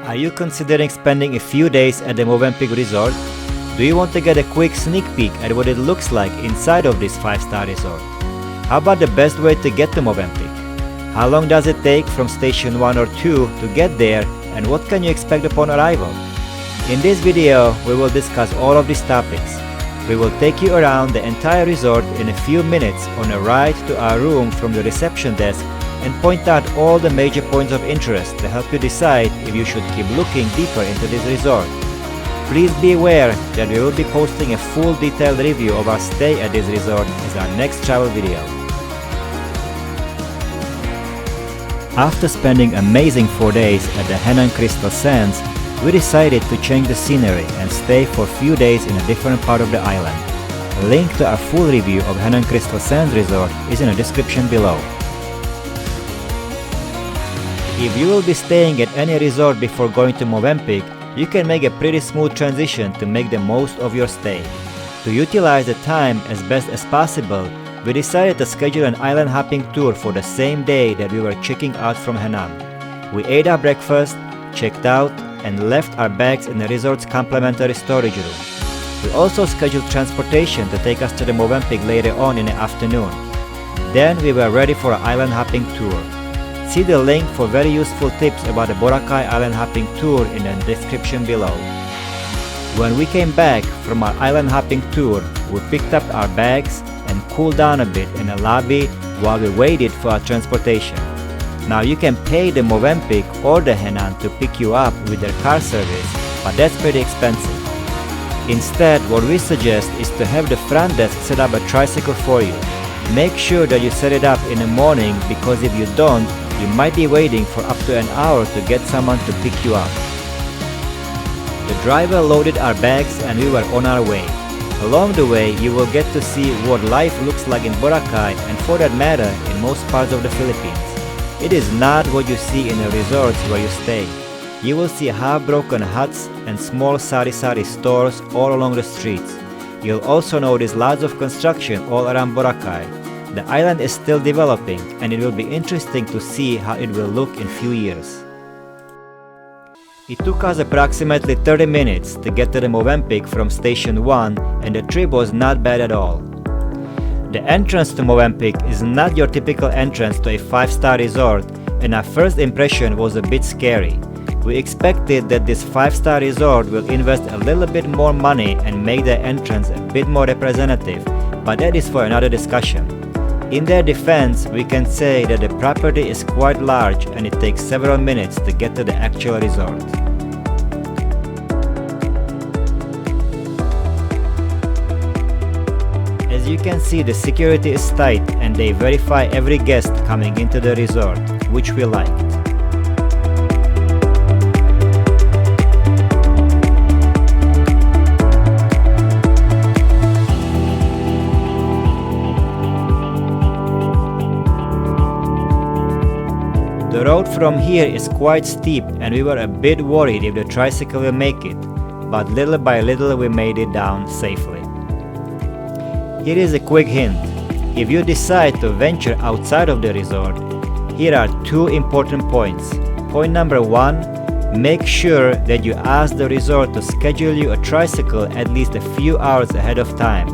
Are you considering spending a few days at the Movenpick Resort? Do you want to get a quick sneak peek at what it looks like inside of this 5-star resort? How about the best way to get to Movenpick? How long does it take from station 1 or 2 to get there, and what can you expect upon arrival? In this video, we will discuss all of these topics. We will take you around the entire resort in a few minutes on a ride to our room from the reception desk and point out all the major points of interest to help you decide if you should keep looking deeper into this resort. Please be aware that we will be posting a full detailed review of our stay at this resort as our next travel video. After spending amazing 4 days at the Henan Crystal Sands, we decided to change the scenery and stay for a few days in a different part of the island. A link to our full review of Henan Crystal Sands Resort is in the description below. If you will be staying at any resort before going to Movenpick, you can make a pretty smooth transition to make the most of your stay. To utilize the time as best as possible, we decided to schedule an island hopping tour for the same day that we were checking out from Henan. We ate our breakfast, checked out, and left our bags in the resort's complimentary storage room. We also scheduled transportation to take us to the Movenpick later on in the afternoon. Then we were ready for an island hopping tour. See the link for very useful tips about the Boracay island hopping tour in the description below. When we came back from our island hopping tour, we picked up our bags and cooled down a bit in the lobby while we waited for our transportation. Now you can pay the Movenpick or the Henan to pick you up with their car service, but that's pretty expensive. Instead, what we suggest is to have the front desk set up a tricycle for you. Make sure that you set it up in the morning, because if you don't, you might be waiting for up to an hour to get someone to pick you up. The driver loaded our bags and we were on our way. Along the way, you will get to see what life looks like in Boracay, and for that matter, in most parts of the Philippines. It is not what you see in the resorts where you stay. You will see half-broken huts and small sari-sari stores all along the streets. You'll also notice lots of construction all around Boracay. The island is still developing, and it will be interesting to see how it will look in few years. It took us approximately 30 minutes to get to the Movenpick from station 1, and the trip was not bad at all. The entrance to Movenpick is not your typical entrance to a 5-star resort, and our first impression was a bit scary. We expected that this 5-star resort will invest a little bit more money and make the entrance a bit more representative, but that is for another discussion. In their defense, we can say that the property is quite large and it takes several minutes to get to the actual resort. As you can see, the security is tight and they verify every guest coming into the resort, which we liked. The road from here is quite steep and we were a bit worried if the tricycle will make it, but little by little we made it down safely. Here is a quick hint. If you decide to venture outside of the resort, here are 2 important points. Point number 1, make sure that you ask the resort to schedule you a tricycle at least a few hours ahead of time.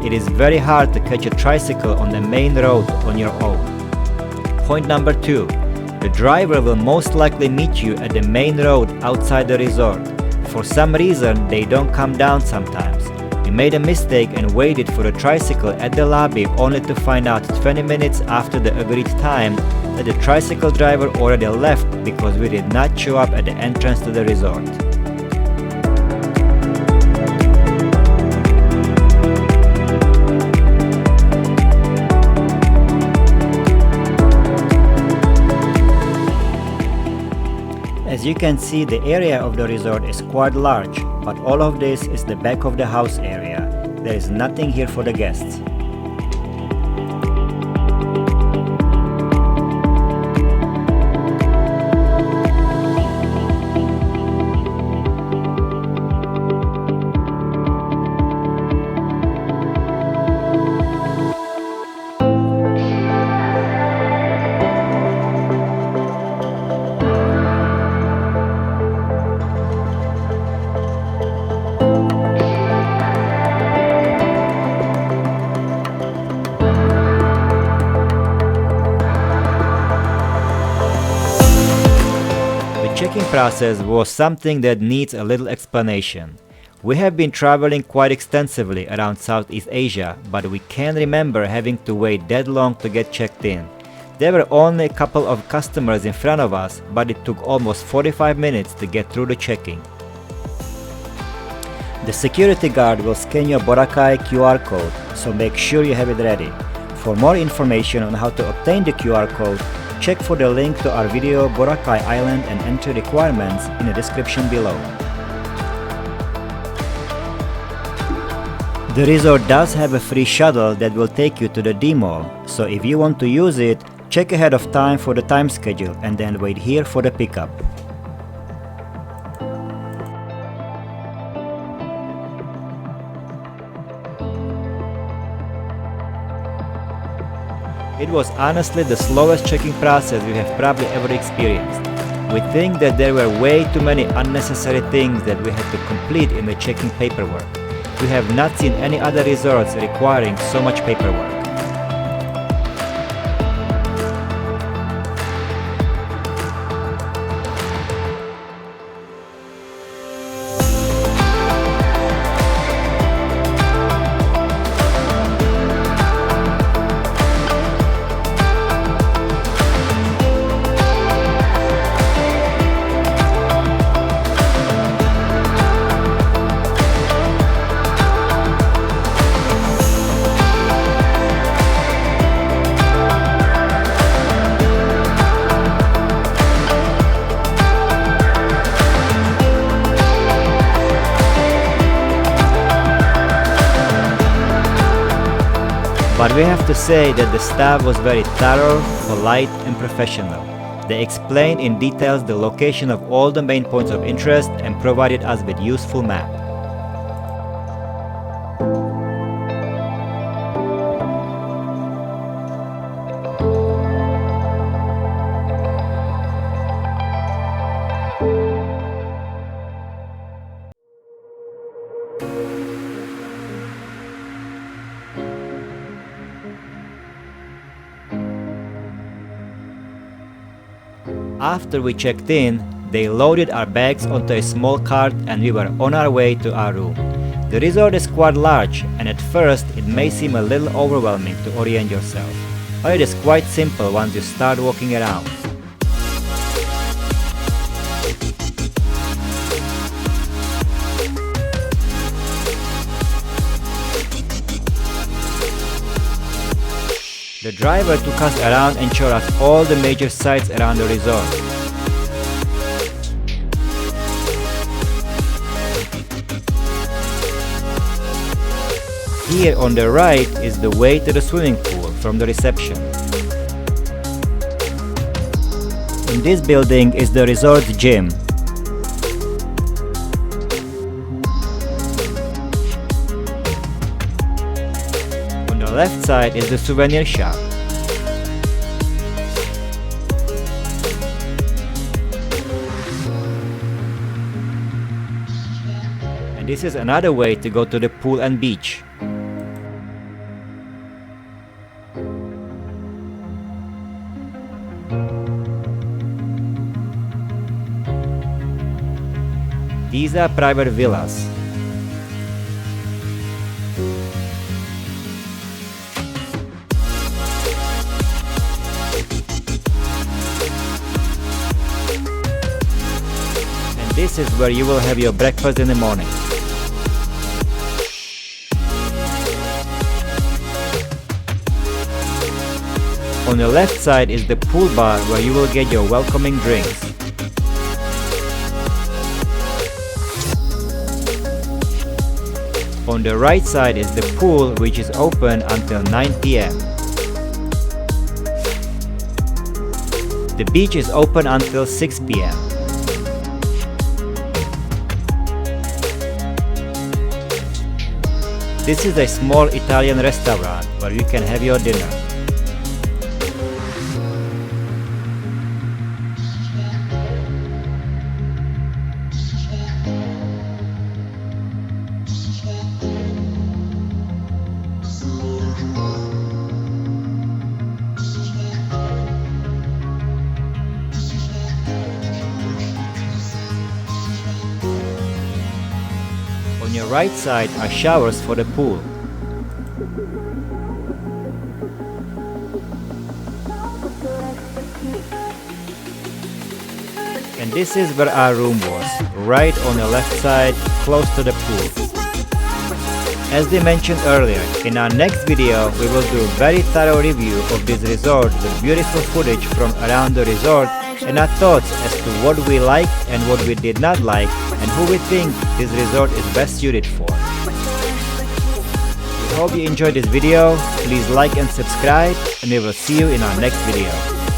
It is very hard to catch a tricycle on the main road on your own. Point number 2, the driver will most likely meet you at the main road outside the resort. For some reason, they don't come down sometimes. We made a mistake and waited for the tricycle at the lobby only to find out 20 minutes after the agreed time that the tricycle driver already left because we did not show up at the entrance to the resort. As you can see, the area of the resort is quite large, but all of this is the back of the house area. There is nothing here for the guests. process was something that needs a little explanation. We have been traveling quite extensively around Southeast Asia, but we can't remember having to wait that long to get checked in. There were only a couple of customers in front of us, but it took almost 45 minutes to get through the checking. The security guard will scan your Boracay QR code, so make sure you have it ready. For more information on how to obtain the QR code, check for the link to our video Boracay Island and entry requirements in the description below. The resort does have a free shuttle that will take you to the D-Mall, so if you want to use it, check ahead of time for the time schedule and then wait here for the pickup. It was honestly the slowest checking process we have probably ever experienced. We think that there were way too many unnecessary things that we had to complete in the checking paperwork. We have not seen any other resorts requiring so much paperwork. But we have to say that the staff was very thorough, polite, and professional. They explained in details the location of all the main points of interest and provided us with useful maps. After we checked in, they loaded our bags onto a small cart and we were on our way to our room. The resort is quite large and at first it may seem a little overwhelming to orient yourself, but it is quite simple once you start walking around. The driver took us around and showed us all the major sites around the resort. Here on the right is the way to the swimming pool from the reception. In this building is the resort's gym. On the left side is the souvenir shop. And this is another way to go to the pool and beach. These are private villas. This is where you will have your breakfast in the morning. On the left side is the pool bar where you will get your welcoming drinks. On the right side is the pool, which is open until 9 p.m. The beach is open until 6 p.m. This is a small Italian restaurant where you can have your dinner. right side are showers for the pool. And this is where our room was, right on the left side, close to the pool. As we mentioned earlier, in our next video we will do a very thorough review of this resort with beautiful footage from around the resort and our thoughts as to what we liked and what we did not like and who we think this resort is best suited for. We hope you enjoyed this video. Please like and subscribe, and we will see you in our next video.